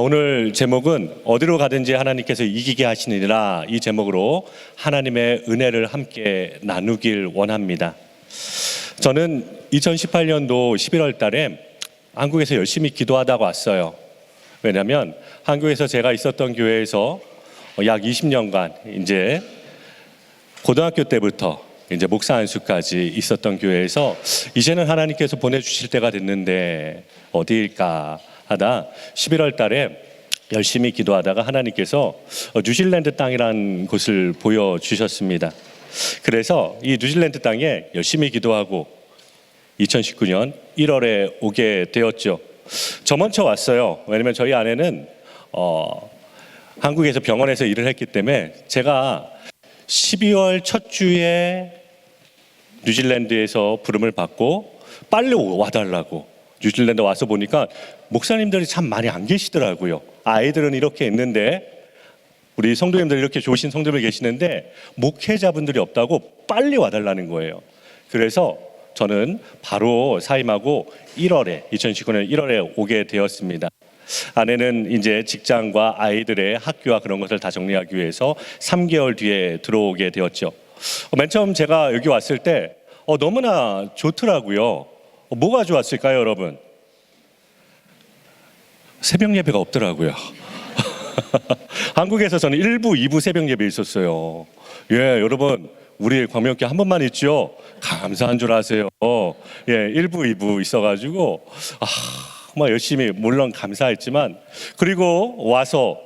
오늘 제목은 어디로 가든지 하나님께서 이기게 하시느니라, 이 제목으로 하나님의 은혜를 함께 나누길 원합니다. 저는 2018년도 11월 달에 한국에서 열심히 기도하다가 왔어요. 왜냐하면 한국에서 제가 있었던 교회에서 약 20년간 이제 고등학교 때부터 이제 목사 안수까지 있었던 교회에서 이제는 하나님께서 보내주실 때가 됐는데 어디일까 하다 11월 달에 열심히 기도하다가 하나님께서 뉴질랜드 땅이라는 곳을 보여주셨습니다. 그래서 이 뉴질랜드 땅에 열심히 기도하고 2019년 1월에 오게 되었죠. 저 먼저 왔어요. 왜냐면 저희 아내는 한국에서 병원에서 일을 했기 때문에 제가 12월 첫 주에 뉴질랜드에서 부름을 받고 빨리 와달라고, 뉴질랜드 와서 보니까 목사님들이 참 많이 안 계시더라고요. 아이들은 이렇게 있는데, 우리 성도님들 이렇게 좋으신 성도님들 계시는데 목회자분들이 없다고 빨리 와달라는 거예요. 그래서 저는 바로 사임하고 2019년 1월에 오게 되었습니다. 아내는 이제 직장과 아이들의 학교와 그런 것을 다 정리하기 위해서 3개월 뒤에 들어오게 되었죠. 맨 처음 제가 여기 왔을 때 너무나 좋더라고요. 뭐가 좋았을까요, 여러분? 새벽 예배가 없더라고요. 한국에서 저는 1부, 2부 새벽 예배 있었어요. 예, 여러분, 우리 광명교회 한 번만 있죠? 감사한 줄 아세요. 예, 1부, 2부 있어가지고 정말 열심히 물론 감사했지만, 그리고 와서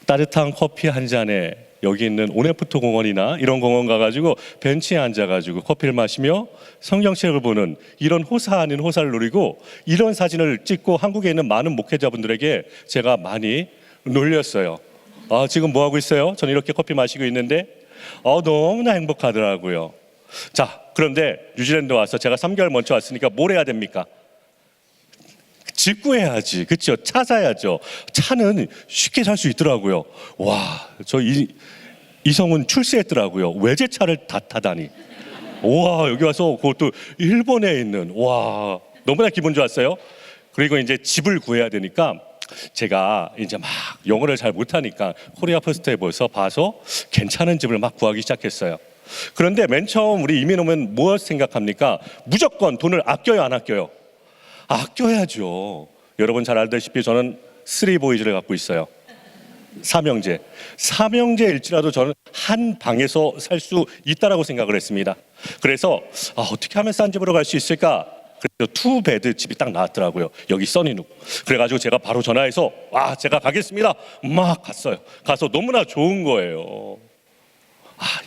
따뜻한 커피 한 잔에 여기 있는 오네프토 공원이나 이런 공원 가가지고 벤치에 앉아가지고 커피를 마시며 성경책을 보는 이런 호사 아닌 호사를 누리고, 이런 사진을 찍고 한국에 있는 많은 목회자분들에게 제가 많이 놀렸어요. 지금 뭐 하고 있어요? 저는 이렇게 커피 마시고 있는데 너무나 행복하더라고요. 자, 그런데 뉴질랜드 와서 제가 3개월 먼저 왔으니까 뭘 해야 됩니까? 집 구해야지, 그렇죠? 차 사야죠. 차는 쉽게 살 수 있더라고요. 와, 저 이성은 출세했더라고요. 외제차를 다 타다니. 와, 여기 와서 그것도 일본에 있는, 와, 너무나 기분 좋았어요. 그리고 이제 집을 구해야 되니까 제가 이제 막 영어를 잘 못하니까 코리아 퍼스트에 봐서 괜찮은 집을 막 구하기 시작했어요. 그런데 맨 처음 우리 이민 오면 뭐 생각합니까? 무조건 돈을 아껴요, 안 아껴요? 아껴야죠. 여러분 잘 알다시피 저는 3보이즈를 갖고 있어요. 삼형제일지라도 저는 한 방에서 살 수 있다라고 생각을 했습니다. 그래서 어떻게 하면 싼 집으로 갈 수 있을까? 그래서 2베드 집이 딱 나왔더라고요. 여기 써니룩. 그래가지고 제가 바로 전화해서 제가 가겠습니다. 막 갔어요. 가서 너무나 좋은 거예요.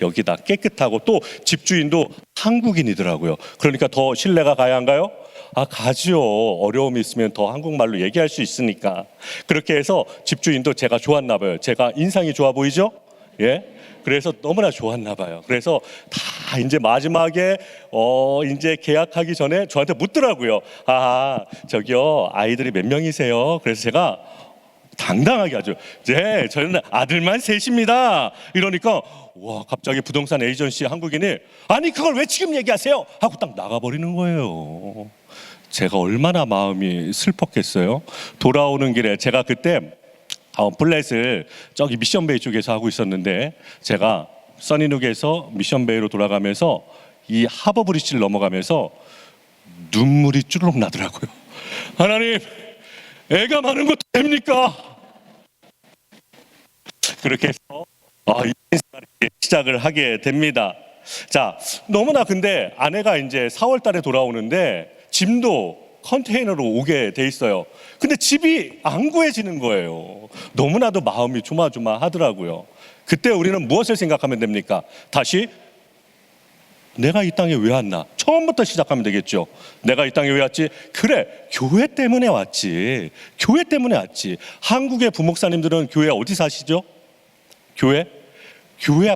여기다 깨끗하고 또 집주인도 한국인이더라고요. 그러니까 더 신뢰가 가야 한가요? 가지요. 어려움이 있으면 더 한국말로 얘기할 수 있으니까. 그렇게 해서 집주인도 제가 좋았나 봐요. 제가 인상이 좋아 보이죠? 예. 그래서 너무나 좋았나 봐요. 그래서 다 이제 마지막에 이제 계약하기 전에 저한테 묻더라고요. 저기요, 아이들이 몇 명이세요? 그래서 제가 당당하게 하죠. 네, 저는 아들만 셋입니다. 이러니까 갑자기 부동산 에이전시 한국인이 그걸 왜 지금 얘기하세요? 하고 딱 나가버리는 거예요. 제가 얼마나 마음이 슬펐겠어요. 돌아오는 길에 제가 그때 플랫을 저기 미션베이 쪽에서 하고 있었는데, 제가 써니룩에서 미션베이로 돌아가면서 이 하버브리지를 넘어가면서 눈물이 쭈르륵 나더라고요. 하나님, 애가 많은 것도 됩니까? 그렇게 해서 시작을 하게 됩니다. 자, 너무나 근데 아내가 이제 4월 달에 돌아오는데 짐도 컨테이너로 오게 돼 있어요. 근데 집이 안 구해지는 거예요. 너무나도 마음이 조마조마하더라고요. 그때 우리는 무엇을 생각하면 됩니까? 다시 내가 이 땅에 왜 왔나? 처음부터 시작하면 되겠죠. 내가 이 땅에 왜 왔지? 그래, 교회 때문에 왔지. 교회 때문에 왔지. 한국의 부목사님들은 교회 어디 사시죠? 교회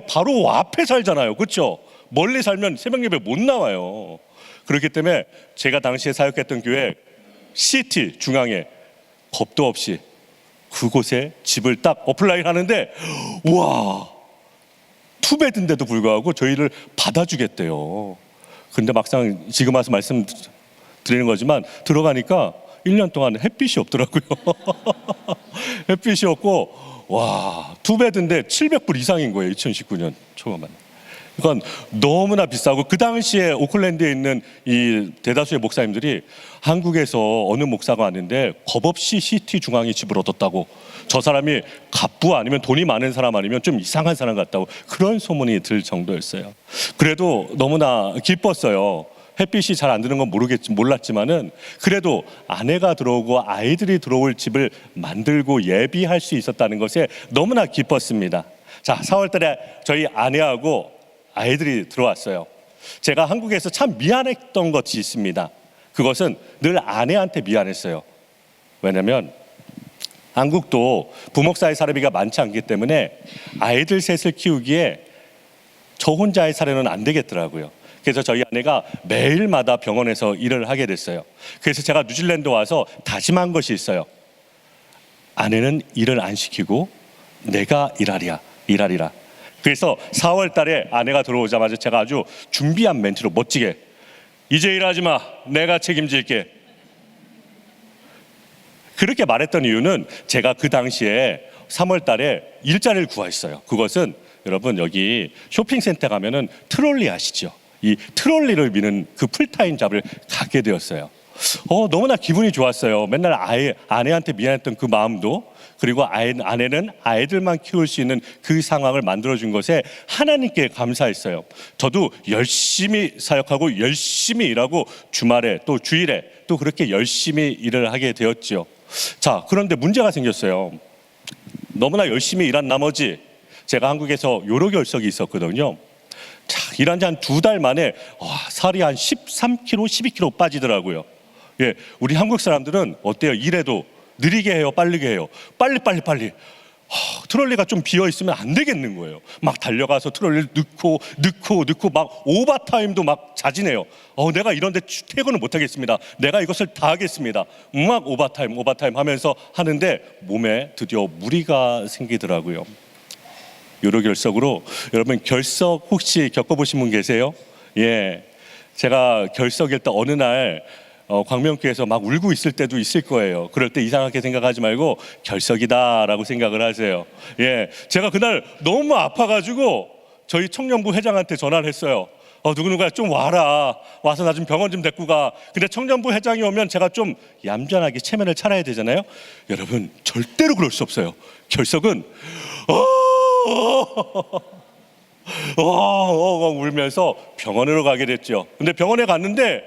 바로 앞에 살잖아요. 그렇죠? 멀리 살면 새벽 예배 못 나와요. 그렇기 때문에 제가 당시에 사역했던 교회 시티 중앙에 겁도 없이 그곳에 집을 딱 어플라이 하는데, 우와, 투베드인데도 불구하고 저희를 받아주겠대요. 근데 막상 지금 와서 말씀드리는 거지만 들어가니까 1년 동안 햇빛이 없더라고요. 햇빛이 없고, 와, 투베드인데 700불 이상인 거예요. 2019년 초반에. 그러니까 너무나 비싸고, 그 당시에 오클랜드에 있는 이 대다수의 목사님들이 한국에서 어느 목사가 왔는데 겁없이 시티 중앙에 집을 얻었다고, 저 사람이 갑부 아니면 돈이 많은 사람 아니면 좀 이상한 사람 같다고 그런 소문이 들 정도였어요. 그래도 너무나 기뻤어요. 햇빛이 잘 안 드는 건 몰랐지만은 그래도 아내가 들어오고 아이들이 들어올 집을 만들고 예비할 수 있었다는 것에 너무나 기뻤습니다. 자, 4월 달에 저희 아내하고 아이들이 들어왔어요. 제가 한국에서 참 미안했던 것이 있습니다. 그것은 늘 아내한테 미안했어요. 왜냐면 한국도 부목사의 사례비가 많지 않기 때문에 아이들 셋을 키우기에 저 혼자의 사례는 안 되겠더라고요. 그래서 저희 아내가 매일마다 병원에서 일을 하게 됐어요. 그래서 제가 뉴질랜드 와서 다짐한 것이 있어요. 아내는 일을 안 시키고 내가 일하리라. 그래서 4월 달에 아내가 들어오자마자 제가 아주 준비한 멘트로 멋지게, 이제 일하지 마, 내가 책임질게. 그렇게 말했던 이유는 제가 그 당시에 3월 달에 일자리를 구했어요. 그것은 여러분, 여기 쇼핑센터 가면은 트롤리 아시죠? 이 트롤리를 미는 그 풀타임 잡을 갖게 되었어요. 너무나 기분이 좋았어요. 맨날 아내한테 미안했던 그 마음도, 그리고 아내는 아이들만 키울 수 있는 그 상황을 만들어준 것에 하나님께 감사했어요. 저도 열심히 사역하고 열심히 일하고 주말에 또 주일에 또 그렇게 열심히 일을 하게 되었죠. 자, 그런데 문제가 생겼어요. 너무나 열심히 일한 나머지 제가 한국에서 요로결석이 있었거든요. 자, 일한 지 한 2달 만에 살이 한 13kg, 12kg 빠지더라고요. 예, 우리 한국 사람들은 어때요? 일해도 느리게 해요, 빠르게 해요? 빨리. 트롤리가 좀 비어 있으면 안 되겠는 거예요. 막 달려가서 트롤리를 넣고 막 오버타임도 막 자진해요. 내가 이런데 퇴근을 못 하겠습니다. 내가 이것을 다 하겠습니다. 막 오버타임 하면서 하는데 몸에 드디어 무리가 생기더라고요. 요로결석으로, 여러분 결석 혹시 겪어보신 분 계세요? 예, 제가 결석일 때 어느 날 광명교회에서 막 울고 있을 때도 있을 거예요. 그럴 때 이상하게 생각하지 말고 결석이다라고 생각을 하세요. 예, 제가 그날 너무 아파가지고 저희 청년부 회장한테 전화를 했어요. 누구누가 좀 와서 나 좀 병원 좀 데리고 가. 근데 청년부 회장이 오면 제가 좀 얌전하게 체면을 차려야 되잖아요. 여러분, 절대로 그럴 수 없어요. 결석은 울면서 병원으로 가게 됐죠. 근데 병원에 갔는데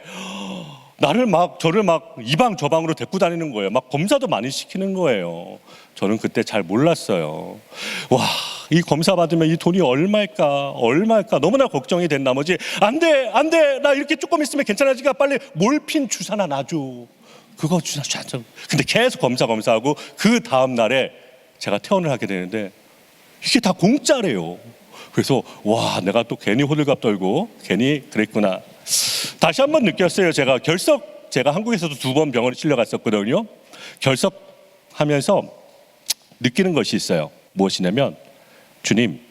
저를 막 이방 저 방으로 데리고 다니는 거예요. 막 검사도 많이 시키는 거예요. 저는 그때 잘 몰랐어요. 이 검사 받으면 이 돈이 얼마일까 너무나 걱정이 된 나머지 안 돼, 나 이렇게 조금 있으면 괜찮아지니까 빨리 몰핀 주사나 놔줘. 그거 주사. 근데 계속 검사하고 그 다음 날에 제가 퇴원을 하게 되는데 이게 다 공짜래요. 그래서 내가 또 괜히 호들갑 떨고 괜히 그랬구나. 다시 한번 느꼈어요. 제가 한국에서도 2번 병원에 실려갔었거든요. 결석하면서 느끼는 것이 있어요. 무엇이냐면, 주님,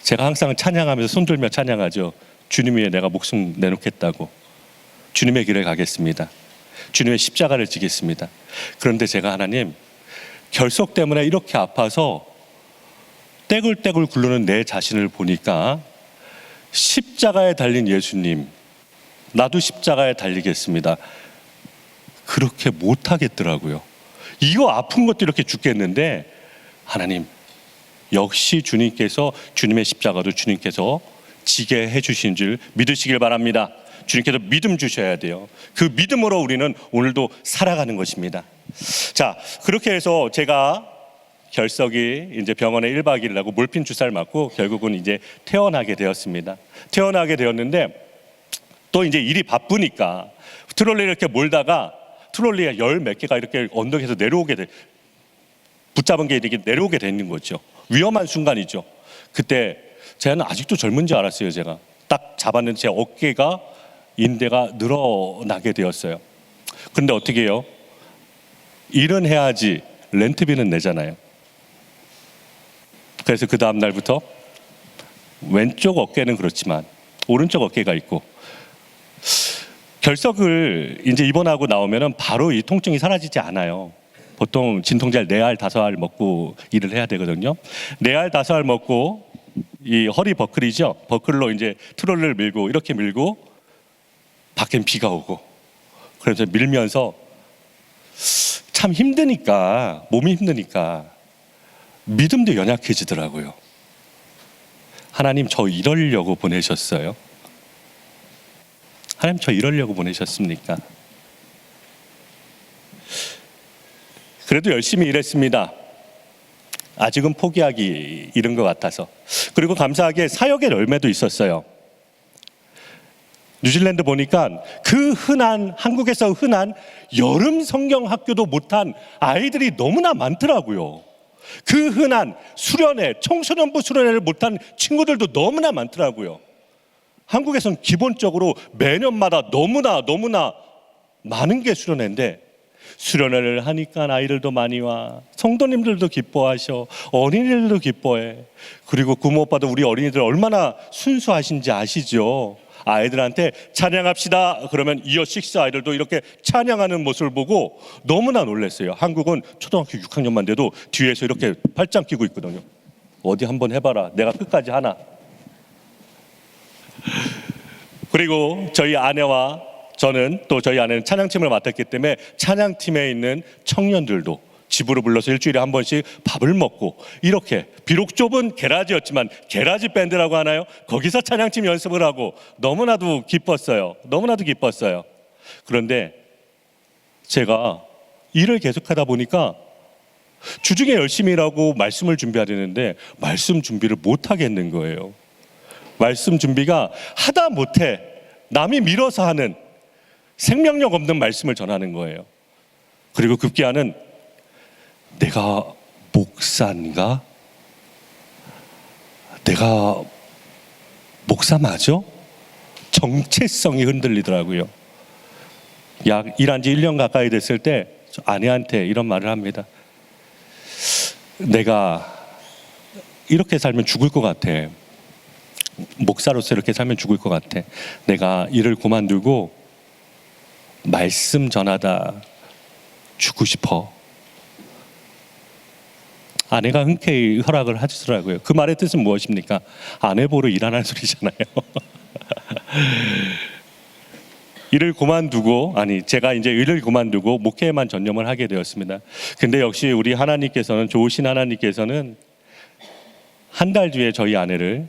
제가 항상 찬양하면서 손들며 찬양하죠. 주님 위에 내가 목숨 내놓겠다고. 주님의 길을 가겠습니다. 주님의 십자가를 지겠습니다. 그런데 제가 하나님, 결석 때문에 이렇게 아파서 떼굴떼굴 굴르는 내 자신을 보니까 십자가에 달린 예수님, 나도 십자가에 달리겠습니다. 그렇게 못하겠더라고요. 이거 아픈 것도 이렇게 죽겠는데, 하나님, 역시 주님께서, 주님의 십자가도 주님께서 지게 해주신 줄 믿으시길 바랍니다. 주님께서 믿음 주셔야 돼요. 그 믿음으로 우리는 오늘도 살아가는 것입니다. 자, 그렇게 해서 제가 결석이 이제 병원에 1박 2일 하고 몰핀 주사를 맞고 결국은 이제 퇴원하게 되었습니다. 퇴원하게 되었는데 또 이제 일이 바쁘니까 트롤리를 이렇게 몰다가 트롤리에 열 몇 개가 이렇게 언덕에서 붙잡은 게 이렇게 내려오게 되는 거죠. 위험한 순간이죠. 그때 제가 아직도 젊은 줄 알았어요. 제가 딱 잡았는데 제 어깨가 인대가 늘어나게 되었어요. 근데 어떻게 해요? 일은 해야지 렌트비는 내잖아요. 그래서 그 다음 날부터 왼쪽 어깨는 그렇지만 오른쪽 어깨가 있고, 결석을 이제 입원하고 나오면은 바로 이 통증이 사라지지 않아요. 보통 진통제를 4알, 5알 먹고 일을 해야 되거든요. 4알, 5알 먹고 이 허리 버클이죠. 버클로 이제 트롤을 밀고 이렇게 밀고 밖엔 비가 오고 그래서 밀면서 참 힘드니까 몸이 힘드니까 믿음도 연약해지더라고요. 하나님 저 이러려고 보내셨어요? 하나님 저 이러려고 보내셨습니까? 그래도 열심히 일했습니다. 아직은 포기하기 이른 것 같아서. 그리고 감사하게 사역의 열매도 있었어요. 뉴질랜드 보니까 그 흔한 한국에서 흔한 여름 성경 학교도 못한 아이들이 너무나 많더라고요. 그 흔한 수련회, 청소년부 수련회를 못한 친구들도 너무나 많더라고요. 한국에서는 기본적으로 매년마다 너무나 많은 게 수련회인데 수련회를 하니까 아이들도 많이 와, 성도님들도 기뻐하셔, 어린이들도 기뻐해. 그리고 부모 오빠도 우리 어린이들 얼마나 순수하신지 아시죠? 아이들한테 찬양합시다 그러면 이어 식스 아이들도 이렇게 찬양하는 모습을 보고 너무나 놀랐어요. 한국은 초등학교 6학년만 돼도 뒤에서 이렇게 팔짱 끼고 있거든요. 어디 한번 해봐라, 내가 끝까지 하나. 그리고 저희 아내와 저는 또 저희 아내는 찬양팀을 맡았기 때문에 찬양팀에 있는 청년들도 집으로 불러서 일주일에 한 번씩 밥을 먹고 이렇게 비록 좁은 게라지였지만 게라지 밴드라고 하나요? 거기서 찬양팀 연습을 하고 너무나도 기뻤어요. 너무나도 기뻤어요. 그런데 제가 일을 계속하다 보니까 주중에 열심히 일하고 말씀을 준비해야 되는데 말씀 준비를 못 하겠는 거예요. 말씀 준비가 하다 못해 남이 밀어서 하는 생명력 없는 말씀을 전하는 거예요. 그리고 급기야는 내가 목사인가? 내가 목사 맞아? 정체성이 흔들리더라고요. 약 일한 지 1년 가까이 됐을 때 아내한테 이런 말을 합니다. 내가 이렇게 살면 죽을 것 같아. 목사로서 이렇게 살면 죽을 것 같아. 내가 일을 그만두고 말씀 전하다 죽고 싶어. 아내가 흔쾌히 허락을 하시더라고요. 그 말의 뜻은 무엇입니까? 아내 보러 일하는 소리잖아요. 제가 이제 일을 그만두고 목회에만 전념을 하게 되었습니다. 근데 역시 우리 하나님께서는, 좋으신 하나님께서는 한 달 뒤에 저희 아내를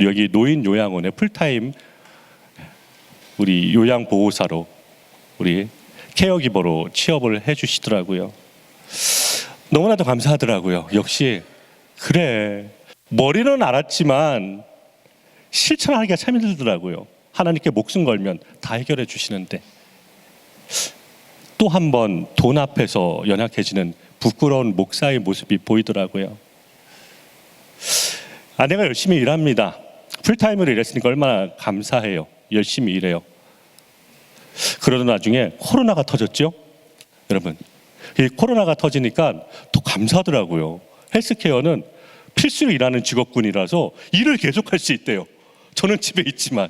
여기 노인 요양원에 풀타임 우리 요양보호사로, 우리 케어기버로 취업을 해주시더라고요. 너무나도 감사하더라고요. 역시 그래, 머리는 알았지만 실천하기가 참 힘들더라고요. 하나님께 목숨 걸면 다 해결해 주시는데 또 한 번 돈 앞에서 연약해지는 부끄러운 목사의 모습이 보이더라고요. 아내가 열심히 일합니다. 풀타임으로 일했으니까 얼마나 감사해요. 열심히 일해요. 그러던 나중에 코로나가 터졌죠. 여러분, 이 코로나가 터지니까 더 감사하더라고요. 헬스케어는 필수로 일하는 직업군이라서 일을 계속할 수 있대요. 저는 집에 있지만.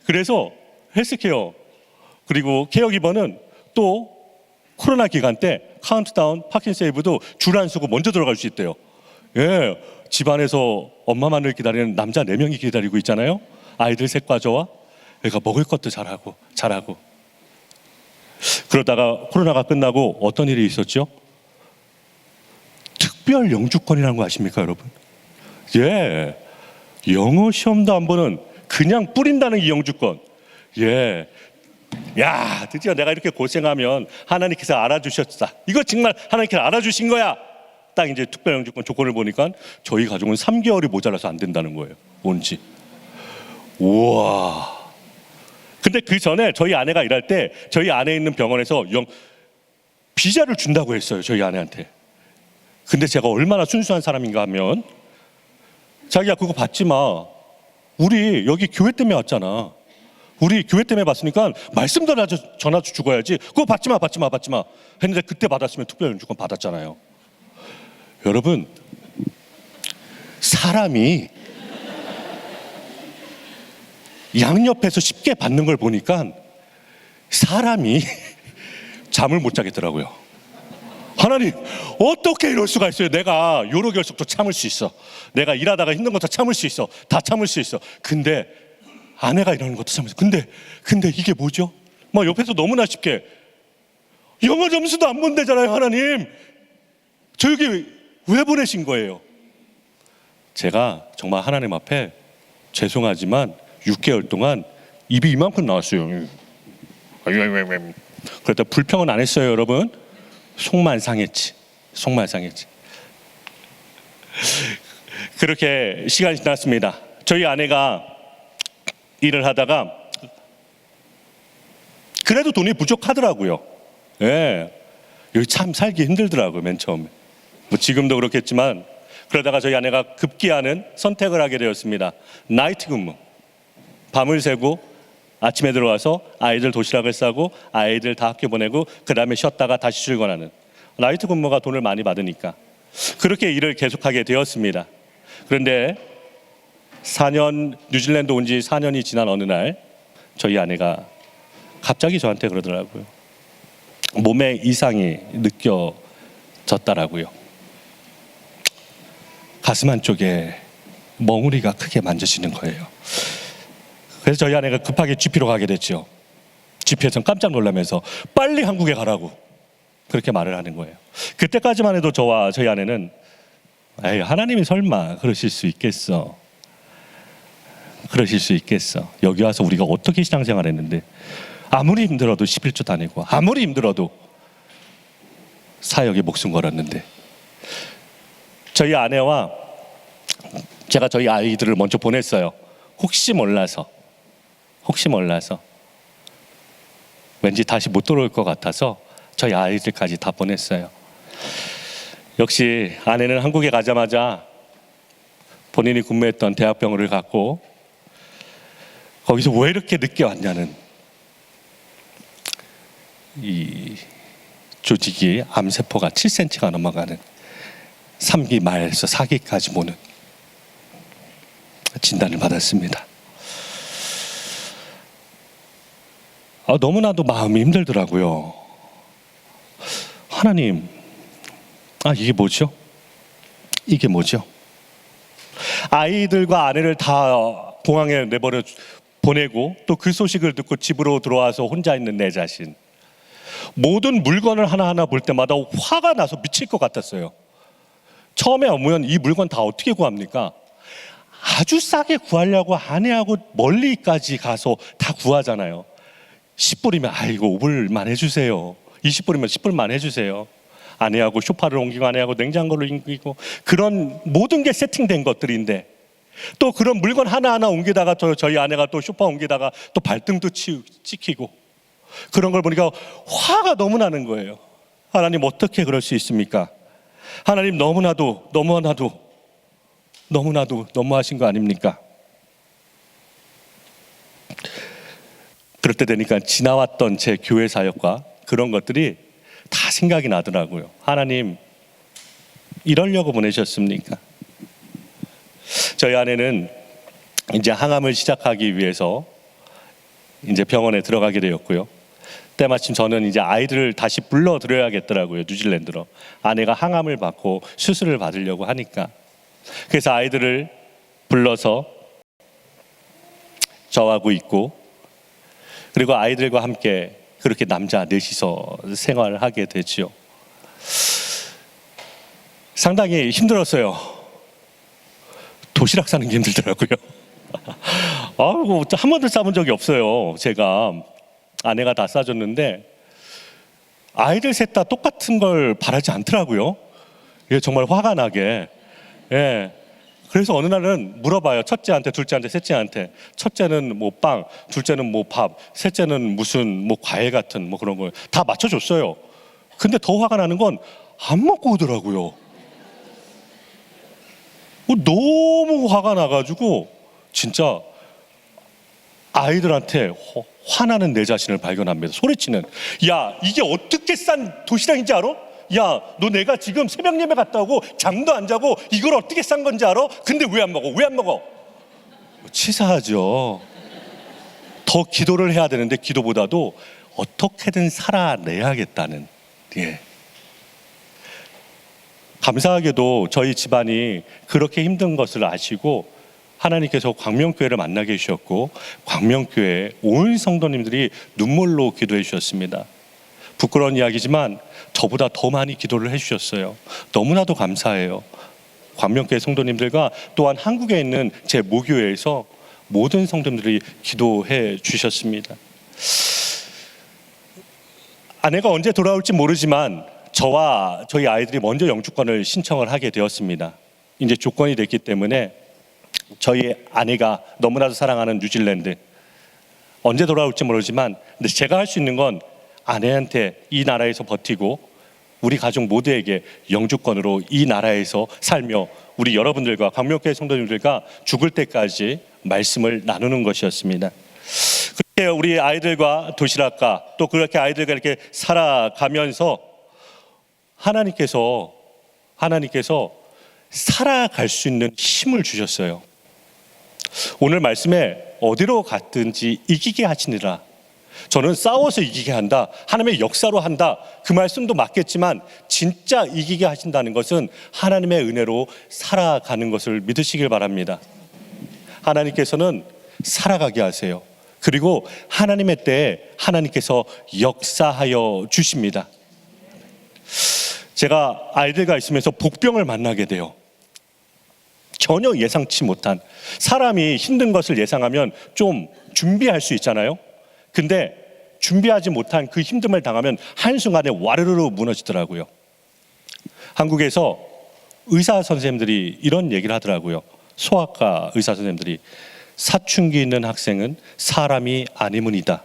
그래서 헬스케어 그리고 케어기버는 또 코로나 기간 때 카운트다운, 파킨세이브도 줄 안 서고 먼저 들어갈 수 있대요. 예, 집안에서 엄마만을 기다리는 남자 4명이 기다리고 있잖아요. 아이들 셋과 저와. 애가 먹을 것도 잘하고. 그러다가 코로나가 끝나고 어떤 일이 있었죠? 특별 영주권이라는 거 아십니까, 여러분? 예, 영어 시험도 안 보는 그냥 뿌린다는 이 영주권. 예, 야, 드디어 내가 이렇게 고생하면 하나님께서 알아주셨다. 이거 정말 하나님께서 알아주신 거야. 딱 이제 특별 영주권 조건을 보니까 저희 가족은 3개월이 모자라서 안 된다는 거예요. 온지. 우와. 근데 그 전에 저희 아내가 일할 때 저희 아내 있는 병원에서 비자를 준다고 했어요. 저희 아내한테. 근데 제가 얼마나 순수한 사람인가 하면, 자기야 그거 받지 마. 우리 여기 교회 때문에 왔잖아. 우리 교회 때문에 봤으니까 말씀도 전화 죽어야지. 그거 받지 마. 했는데 그때 받았으면 특별 영주권 받았잖아요. 여러분, 사람이 양옆에서 쉽게 받는 걸 보니까 사람이 잠을 못 자겠더라고요. 하나님, 어떻게 이럴 수가 있어요? 내가 요로 결석도 참을 수 있어. 내가 일하다가 힘든 것도 참을 수 있어. 다 참을 수 있어. 근데 아내가 이러는 것도 참을 수 있어. 근데 이게 뭐죠? 막 옆에서 너무나 쉽게 영어 점수도 안 본대잖아요. 하나님, 저 여기 왜 보내신 거예요? 제가 정말 하나님 앞에 죄송하지만 6개월 동안 입이 이만큼 나왔어요. 그랬다 불평은 안 했어요, 여러분. 속만 상했지. 그렇게 시간이 지났습니다. 저희 아내가 일을 하다가 그래도 돈이 부족하더라고요. 예, 여기 참 살기 힘들더라고요, 맨 처음에. 뭐 지금도 그렇겠지만 그러다가 저희 아내가 급기야는 선택을 하게 되었습니다. 나이트 근무. 밤을 새고 아침에 들어와서 아이들 도시락을 싸고 아이들 다 학교 보내고 그 다음에 쉬었다가 다시 출근하는 나이트 근무가 돈을 많이 받으니까 그렇게 일을 계속하게 되었습니다. 그런데 뉴질랜드 온 지 4년이 지난 어느 날 저희 아내가 갑자기 저한테 그러더라고요. 몸에 이상이 느껴졌다라고요. 가슴 한쪽에 멍울이가 크게 만져지는 거예요. 그래서 저희 아내가 급하게 GP로 가게 됐죠. GP에서는 깜짝 놀라면서 빨리 한국에 가라고 그렇게 말을 하는 거예요. 그때까지만 해도 저와 저희 아내는 에이, 하나님이 설마 그러실 수 있겠어. 여기 와서 우리가 어떻게 신앙생활 했는데 아무리 힘들어도 11조 다니고 아무리 힘들어도 사역에 목숨 걸었는데 저희 아내와 제가 저희 아이들을 먼저 보냈어요. 혹시 몰라서 왠지 다시 못 돌아올 것 같아서 저희 아이들까지 다 보냈어요. 역시 아내는 한국에 가자마자 본인이 근무했던 대학병원을 갔고 거기서 왜 이렇게 늦게 왔냐는 이 조직이 암세포가 7cm가 넘어가는 3기 말에서 4기까지 모는 진단을 받았습니다. 너무나도 마음이 힘들더라고요. 하나님, 이게 뭐죠? 아이들과 아내를 다 공항에 내버려 보내고 또 그 소식을 듣고 집으로 들어와서 혼자 있는 내 자신. 모든 물건을 하나하나 볼 때마다 화가 나서 미칠 것 같았어요. 처음에 오면 이 물건 다 어떻게 구합니까? 아주 싸게 구하려고 아내하고 멀리까지 가서 다 구하잖아요. 10불이면 아이고 5불만 해주세요. 20불이면 10불만 해주세요. 아내하고 소파를 옮기고 아내하고 냉장고를 옮기고 그런 모든 게 세팅된 것들인데 또 그런 물건 하나하나 옮기다가 저희 아내가 또 소파 옮기다가 또 발등도 찍히고 그런 걸 보니까 화가 너무 나는 거예요. 하나님 어떻게 그럴 수 있습니까? 하나님 너무나도 너무하신 거 아닙니까? 그럴 때 되니까 지나왔던 제 교회 사역과 그런 것들이 다 생각이 나더라고요. 하나님 이러려고 보내셨습니까? 저희 아내는 이제 항암을 시작하기 위해서 이제 병원에 들어가게 되었고요. 때마침 저는 이제 아이들을 다시 불러드려야겠더라고요. 뉴질랜드로. 아내가 항암을 받고 수술을 받으려고 하니까. 그래서 아이들을 불러서 저하고 있고 그리고 아이들과 함께 그렇게 남자 넷이서 생활을 하게 되죠. 상당히 힘들었어요. 도시락 싸는 게 힘들더라고요. 한 번도 싸본 적이 없어요. 제가 아내가 다 싸줬는데 아이들 셋 다 똑같은 걸 바라지 않더라고요. 예, 정말 화가 나게. 예. 그래서 어느 날은 물어봐요. 첫째한테, 둘째한테, 셋째한테. 첫째는 뭐 빵, 둘째는 뭐 밥, 셋째는 무슨 뭐 과일 같은 뭐 그런 걸 다 맞춰줬어요. 근데 더 화가 나는 건 안 먹고 오더라고요. 너무 화가 나가지고 진짜 아이들한테 화나는 내 자신을 발견합니다. 소리치는. 야, 이게 어떻게 싼 도시락인지 알아? 야, 너 내가 지금 새벽 예배 갔다 오고 잠도 안 자고 이걸 어떻게 싼 건지 알아? 근데 왜 안 먹어? 치사하죠. 더 기도를 해야 되는데 기도보다도 어떻게든 살아내야겠다는, 예. 감사하게도 저희 집안이 그렇게 힘든 것을 아시고 하나님께서 광명교회를 만나게 해주셨고 광명교회 온 성도님들이 눈물로 기도해 주셨습니다. 부끄러운 이야기지만 저보다 더 많이 기도를 해주셨어요. 너무나도 감사해요. 광명교회 성도님들과 또한 한국에 있는 제 모교회에서 모든 성도님들이 기도해 주셨습니다. 아내가 언제 돌아올지 모르지만 저와 저희 아이들이 먼저 영주권을 신청을 하게 되었습니다. 이제 조건이 됐기 때문에 저희 아내가 너무나도 사랑하는 뉴질랜드, 언제 돌아올지 모르지만 근데 제가 할 수 있는 건 아내한테 이 나라에서 버티고 우리 가족 모두에게 영주권으로 이 나라에서 살며 우리 여러분들과 광명교회 성도님들과 죽을 때까지 말씀을 나누는 것이었습니다. 그렇게 우리 아이들과 도시락과 또 그렇게 아이들과 이렇게 살아가면서 하나님께서 살아갈 수 있는 힘을 주셨어요. 오늘 말씀에 어디로 갔든지 이기게 하시니라. 저는 싸워서 이기게 한다, 하나님의 역사로 한다, 그 말씀도 맞겠지만 진짜 이기게 하신다는 것은 하나님의 은혜로 살아가는 것을 믿으시길 바랍니다. 하나님께서는 살아가게 하세요. 그리고 하나님의 때에 하나님께서 역사하여 주십니다. 제가 아이들과 있으면서 복병을 만나게 돼요. 전혀 예상치 못한, 사람이 힘든 것을 예상하면 좀 준비할 수 있잖아요. 근데 준비하지 못한 그 힘듦을 당하면 한순간에 와르르 무너지더라고요. 한국에서 의사 선생님들이 이런 얘기를 하더라고요. 소아과 의사 선생님들이 사춘기 있는 학생은 사람이 아니문이다.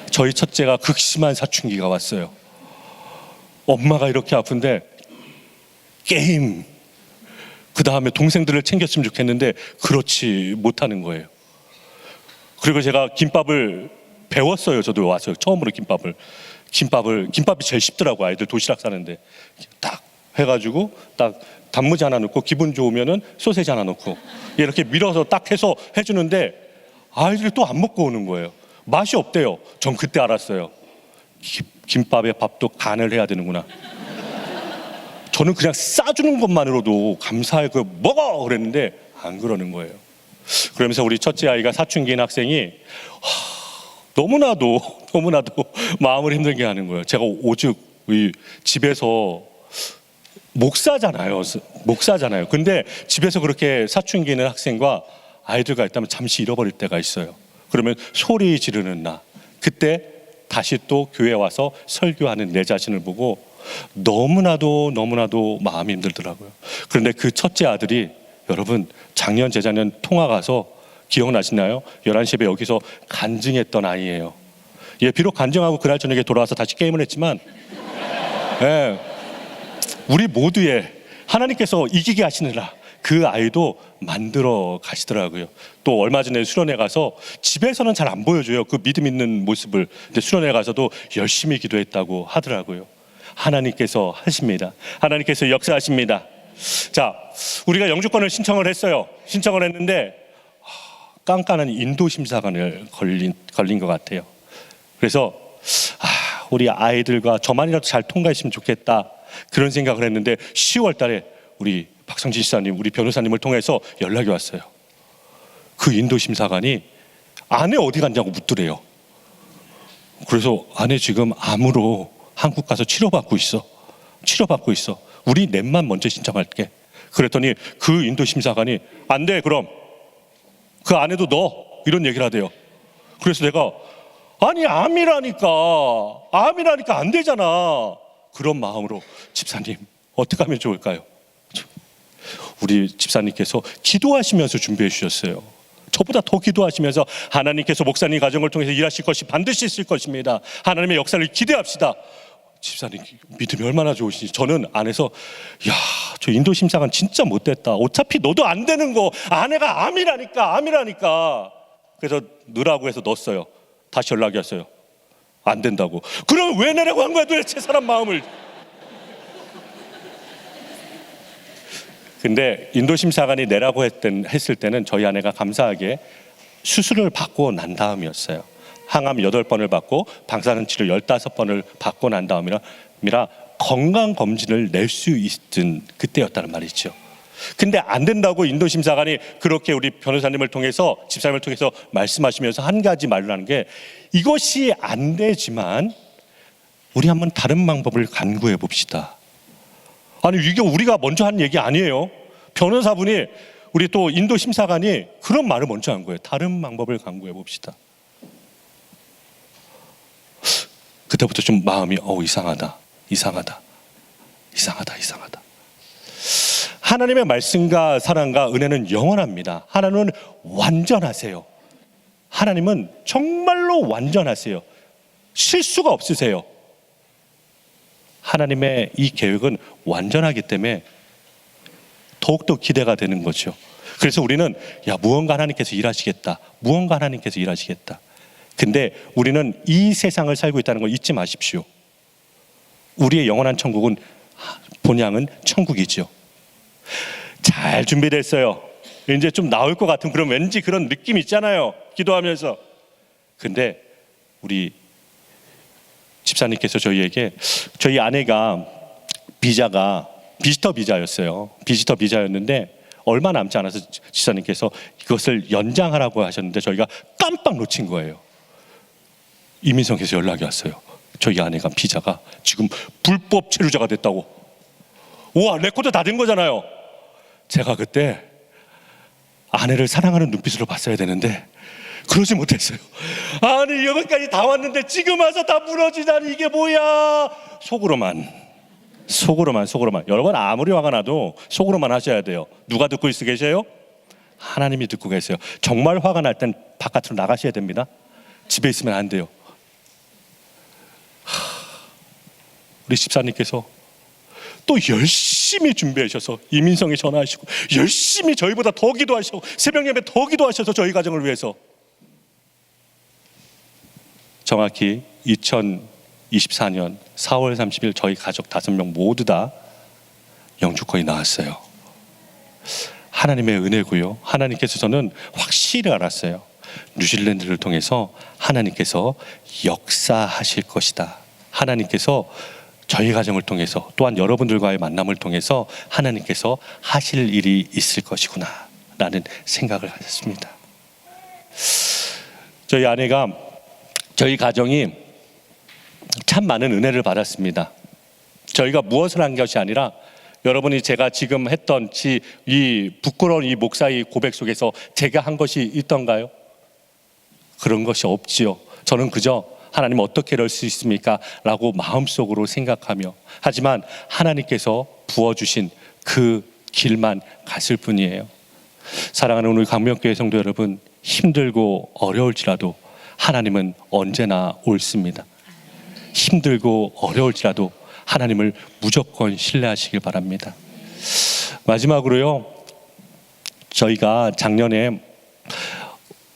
저희 첫째가 극심한 사춘기가 왔어요. 엄마가 이렇게 아픈데 게임, 그 다음에 동생들을 챙겼으면 좋겠는데 그렇지 못하는 거예요. 그리고 제가 김밥을 배웠어요. 저도 와서 처음으로 김밥이 제일 쉽더라고. 아이들 도시락 싸는데 딱 해가지고 딱 단무지 하나 넣고 기분 좋으면은 소세지 하나 넣고 이렇게 밀어서 딱 해서 해주는데 아이들이 또 안 먹고 오는 거예요. 맛이 없대요. 전 그때 알았어요. 김밥에 밥도 간을 해야 되는구나. 저는 그냥 싸주는 것만으로도 감사하고 먹어 그랬는데 안 그러는 거예요. 그러면서 우리 첫째 아이가 사춘기인 학생이 너무나도 마음을 힘들게 하는 거예요. 제가 오죽 집에서 목사잖아요. 근데 집에서 그렇게 사춘기 있는 학생과 아이들과 있다면 잠시 잃어버릴 때가 있어요. 그러면 소리 지르는 나, 그때 다시 또 교회에 와서 설교하는 내 자신을 보고 너무나도 마음이 힘들더라고요. 그런데 그 첫째 아들이, 여러분 작년 재작년 통화 가서 기억나시나요? 11시에 여기서 간증했던 아이예요. 예, 비록 간증하고 그날 저녁에 돌아와서 다시 게임을 했지만 예, 우리 모두의 하나님께서 이기게 하시느라 그 아이도 만들어 가시더라고요. 또 얼마 전에 수련회 가서 집에서는 잘 안 보여줘요. 그 믿음 있는 모습을. 근데 수련회 가서도 열심히 기도했다고 하더라고요. 하나님께서 하십니다. 하나님께서 역사하십니다. 자, 우리가 영주권을 신청을 했어요. 신청을 했는데 깐깐한 인도 심사관을 걸린 것 같아요. 그래서 우리 아이들과 저만이라도 잘 통과했으면 좋겠다, 그런 생각을 했는데 10월 달에 우리 박성진 시사님, 우리 변호사님을 통해서 연락이 왔어요. 그 인도 심사관이 아내 어디 갔냐고 묻더래요. 그래서 아내 지금 암으로 한국 가서 치료받고 있어. 우리 넷만 먼저 신청할게. 그랬더니 그 인도 심사관이 안 돼, 그럼 그 아내도 넣어, 이런 얘기를 하대요. 그래서 내가 아니 암이라니까 안 되잖아. 그런 마음으로 집사님 어떻게 하면 좋을까요? 우리 집사님께서 기도하시면서 준비해 주셨어요. 저보다 더 기도하시면서 하나님께서 목사님 가정을 통해서 일하실 것이 반드시 있을 것입니다. 하나님의 역사를 기대합시다. 집사님 믿음이 얼마나 좋으신지. 저는 안에서 야, 저 인도 심사관 진짜 못됐다. 어차피 너도 안 되는 거 아내가 암이라니까. 그래서 넣으라고 해서 넣었어요. 다시 연락이 왔어요. 안 된다고. 그럼 왜 내라고 한 거야 도대체, 사람 마음을. 근데 인도 심사관이 내라고 했을 때는 저희 아내가 감사하게 수술을 받고 난 다음이었어요. 항암 8번을 받고 방사능 치료 15번을 받고 난 다음이라 건강검진을 낼 수 있던 그때였다는 말이죠. 근데 안 된다고 인도 심사관이 그렇게 우리 변호사님을 통해서, 집사님을 통해서 말씀하시면서 한 가지 말을 하는 게, 이것이 안 되지만 우리 한번 다른 방법을 간구해 봅시다. 아니, 이게 우리가 먼저 한 얘기 아니에요. 변호사분이, 우리 또 인도 심사관이 그런 말을 먼저 한 거예요. 다른 방법을 간구해 봅시다. 그때부터 좀 마음이 이상하다. 하나님의 말씀과 사랑과 은혜는 영원합니다. 하나님은 완전하세요. 하나님은 정말로 완전하세요. 실수가 없으세요. 하나님의 이 계획은 완전하기 때문에 더욱더 기대가 되는 거죠. 그래서 우리는 무언가 하나님께서 일하시겠다. 근데 우리는 이 세상을 살고 있다는 걸 잊지 마십시오. 우리의 영원한 천국은, 본향은 천국이죠. 잘 준비됐어요. 이제 좀 나올 것 같은 그런 왠지 그런 느낌 있잖아요. 기도하면서. 근데 우리 집사님께서 저희에게, 저희 아내가 비자가 비지터 비자였어요. 비지터 비자였는데 얼마 남지 않아서 집사님께서 이것을 연장하라고 하셨는데 저희가 깜빡 놓친 거예요. 이민성에서 연락이 왔어요. 저희 아내가 비자가 지금 불법 체류자가 됐다고. 우와, 레코드 다 된 거잖아요. 제가 그때 아내를 사랑하는 눈빛으로 봤어야 되는데 그러지 못했어요. 아니, 여기까지 다 왔는데 지금 와서 다 무너지다니, 이게 뭐야. 속으로만. 여러분, 아무리 화가 나도 속으로만 하셔야 돼요. 누가 듣고 계세요? 하나님이 듣고 계세요. 정말 화가 날 땐 바깥으로 나가셔야 됩니다. 집에 있으면 안 돼요. 우리 집사님께서 또 열심히 준비하셔서 이민성에 전화하시고 열심히 저희보다 더 기도하시고 새벽 예배 더 기도하셔서 저희 가정을 위해서, 정확히 2024년 4월 30일 저희 가족 5명 모두 다 영주권이 나왔어요. 하나님의 은혜고요. 하나님께서, 저는 확실히 알았어요. 뉴질랜드를 통해서 하나님께서 역사하실 것이다. 하나님께서 저희 가정을 통해서, 또한 여러분들과의 만남을 통해서 하나님께서 하실 일이 있을 것이구나 라는 생각을 하셨습니다. 저희 아내가, 저희 가정이 참 많은 은혜를 받았습니다. 저희가 무엇을 한 것이 아니라, 여러분이 제가 지금 했던 이 부끄러운 이 목사의 고백 속에서 제가 한 것이 있던가요? 그런 것이 없지요. 저는 그저 하나님 어떻게 이럴 수 있습니까? 라고 마음속으로 생각하며, 하지만 하나님께서 부어주신 그 길만 갔을 뿐이에요. 사랑하는 우리 강명교회 성도 여러분, 힘들고 어려울지라도 하나님은 언제나 옳습니다. 힘들고 어려울지라도 하나님을 무조건 신뢰하시길 바랍니다. 마지막으로요, 저희가 작년에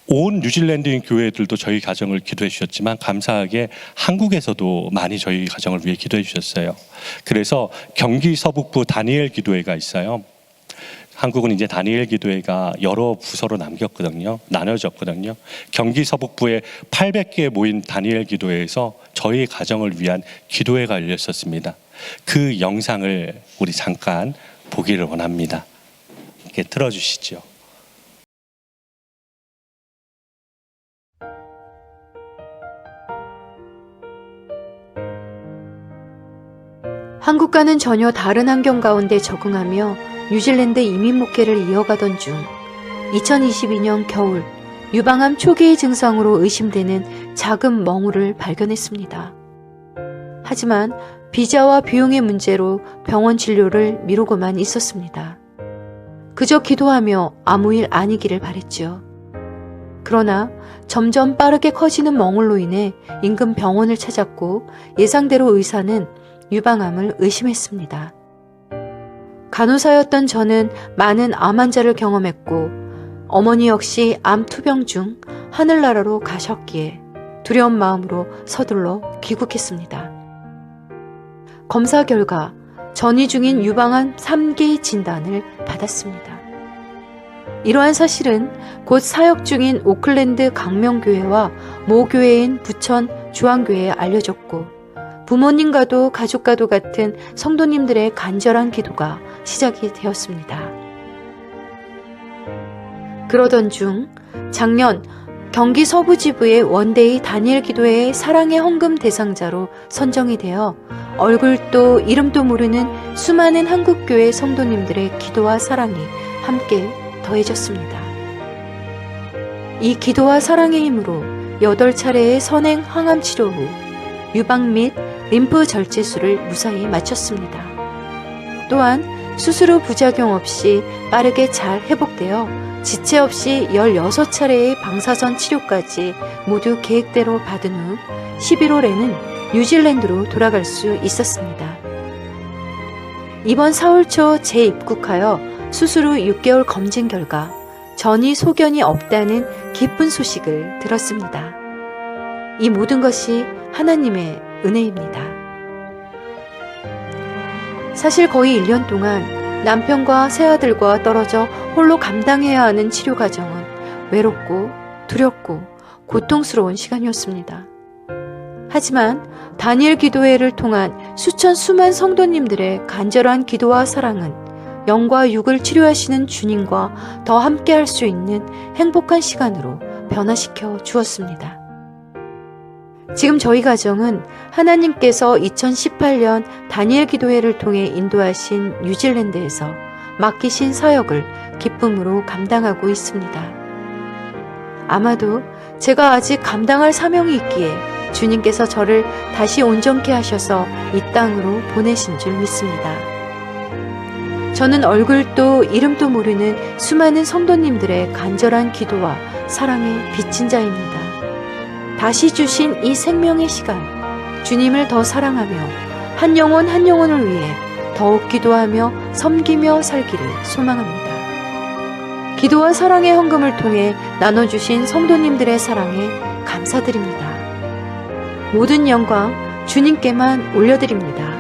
온 뉴질랜드인 교회들도 저희 가정을 기도해 주셨지만, 감사하게 한국에서도 많이 저희 가정을 위해 기도해 주셨어요. 그래서 경기 서북부 다니엘 기도회가 있어요. 한국은 이제 다니엘 기도회가 여러 부서로 나눠졌거든요. 경기 서북부에 800개 모인 다니엘 기도회에서 저희 가정을 위한 기도회가 열렸었습니다. 그 영상을 우리 잠깐 보기를 원합니다. 이렇게 틀어주시죠. 한국과는 전혀 다른 환경 가운데 적응하며 뉴질랜드 이민 목회를 이어가던 중 2022년 겨울 유방암 초기의 증상으로 의심되는 작은 멍울을 발견했습니다. 하지만 비자와 비용의 문제로 병원 진료를 미루고만 있었습니다. 그저 기도하며 아무 일 아니기를 바랬죠. 그러나 점점 빠르게 커지는 멍울로 인해 인근 병원을 찾았고, 예상대로 의사는 유방암을 의심했습니다. 간호사였던 저는 많은 암 환자를 경험했고, 어머니 역시 암 투병 중 하늘나라로 가셨기에 두려운 마음으로 서둘러 귀국했습니다. 검사 결과 전이 중인 유방암 3기 진단을 받았습니다. 이러한 사실은 곧 사역 중인 오클랜드 강명교회와 모교회인 부천 주안교회에 알려졌고 부모님과도 가족과도 같은 성도님들의 간절한 기도가 시작이 되었습니다. 그러던 중 작년 경기 서부지부의 원데이 다니엘 기도회의 사랑의 헌금 대상자로 선정이 되어 얼굴도 이름도 모르는 수많은 한국교회 성도님들의 기도와 사랑이 함께 더해졌습니다. 이 기도와 사랑의 힘으로 8차례의 선행 항암 치료 후 유방 및 림프 절제술을 무사히 마쳤습니다. 또한 수술 후 부작용 없이 빠르게 잘 회복되어 지체 없이 16차례의 방사선 치료까지 모두 계획대로 받은 후 11월에는 뉴질랜드로 돌아갈 수 있었습니다. 이번 4월 초 재입국하여 수술 후 6개월 검진 결과 전이 소견이 없다는 기쁜 소식을 들었습니다. 이 모든 것이 하나님의 은혜입니다. 사실 거의 1년 동안 남편과 새아들과 떨어져 홀로 감당해야 하는 치료 과정은 외롭고 두렵고 고통스러운 시간이었습니다. 하지만 다니엘 기도회를 통한 수만 성도님들의 간절한 기도와 사랑은 영과 육을 치료하시는 주님과 더 함께할 수 있는 행복한 시간으로 변화시켜 주었습니다. 지금 저희 가정은 하나님께서 2018년 다니엘 기도회를 통해 인도하신 뉴질랜드에서 맡기신 사역을 기쁨으로 감당하고 있습니다. 아마도 제가 아직 감당할 사명이 있기에 주님께서 저를 다시 온전케 하셔서 이 땅으로 보내신 줄 믿습니다. 저는 얼굴도 이름도 모르는 수많은 성도님들의 간절한 기도와 사랑에 빚진 자입니다. 다시 주신 이 생명의 시간, 주님을 더 사랑하며 한 영혼 한 영혼을 위해 더욱 기도하며 섬기며 살기를 소망합니다. 기도와 사랑의 헌금을 통해 나눠주신 성도님들의 사랑에 감사드립니다. 모든 영광 주님께만 올려드립니다.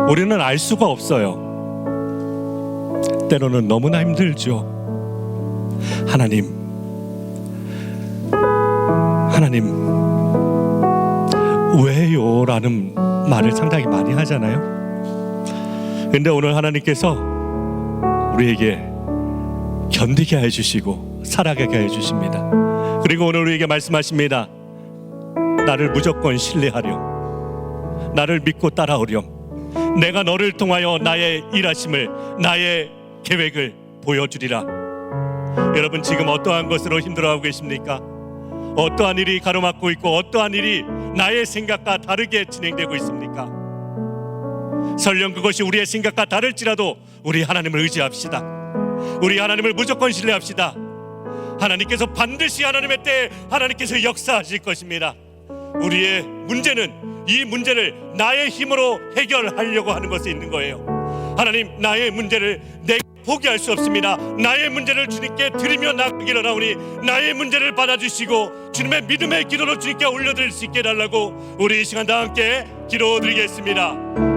우리는 알 수가 없어요. 때로는 너무나 힘들죠. 하나님 왜요? 라는 말을 상당히 많이 하잖아요. 근데 오늘 하나님께서 우리에게 견디게 해주시고 살아가게 해주십니다. 그리고 오늘 우리에게 말씀하십니다. 나를 무조건 신뢰하렴. 나를 믿고 따라오렴. 내가 너를 통하여 나의 일하심을, 나의 계획을 보여주리라. 여러분, 지금 어떠한 것으로 힘들어하고 계십니까? 어떠한 일이 가로막고 있고 어떠한 일이 나의 생각과 다르게 진행되고 있습니까? 설령 그것이 우리의 생각과 다를지라도 우리 하나님을 의지합시다. 우리 하나님을 무조건 신뢰합시다. 하나님께서 반드시 하나님의 때에 하나님께서 역사하실 것입니다. 우리의 문제는 이 문제를 나의 힘으로 해결하려고 하는 것이 있는 거예요. 하나님, 나의 문제를 내가 포기할 수 없습니다. 나의 문제를 주님께 드리며 나가기를 하오니 나의 문제를 받아주시고 주님의 믿음의 기도로 주님께 올려드릴 수 있게 해달라고 우리 이 시간 다 함께 기도드리겠습니다.